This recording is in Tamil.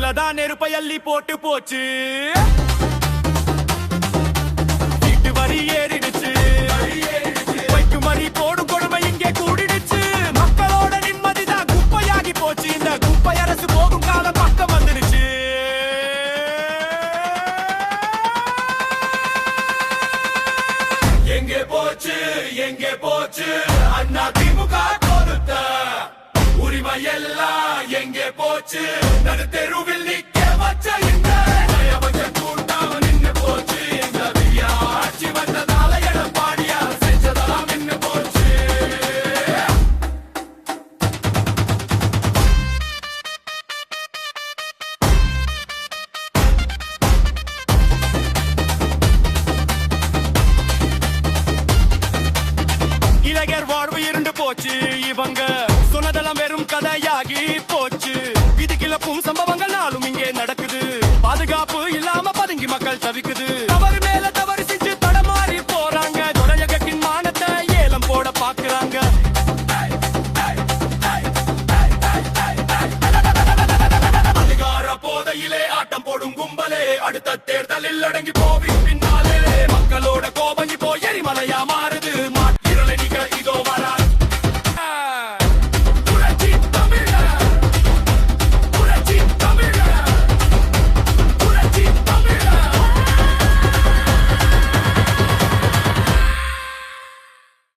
வீட்டுக்குள்ளதான் நெருப்பை அள்ளி போட்டு போச்சு. வீட்டு வரி ஏறிடுச்சு, வைக்கும் மணி போடும் கொடுமை இங்கே கூடிடுச்சு. மக்களோட நிம்மதிதான் குப்பையாகி போச்சு. இந்த குப்பை அரசு போகும் காலம் பக்கம் வந்துடுச்சு. எங்கே போச்சு எங்கே போச்சு அண்ணா திமுக கொடுத்த உரிமை எல்லாம் எங்கே போச்சு? நடு தெருவில் நிக்க வச்ச இந்த நயவஞ்ச கூட்டம் நின்னு போச்சு. எங்க வியா ஆட்சி வந்ததால எடப்பாடியா செஞ்சதெல்லாம் நின்னு போச்சு. இளைஞர் வாழ்வு இருண்டு போச்சு. இவங்க சொன்னதெல்லாம் வெறும் கதையாகி போச்சு. விதி கிளப்பும் சம்பவங்கள் நாளும் இங்கே நடக்குது. பாதுகாப்பு இல்லாம பதுங்கி மக்கள் தவிக்குது.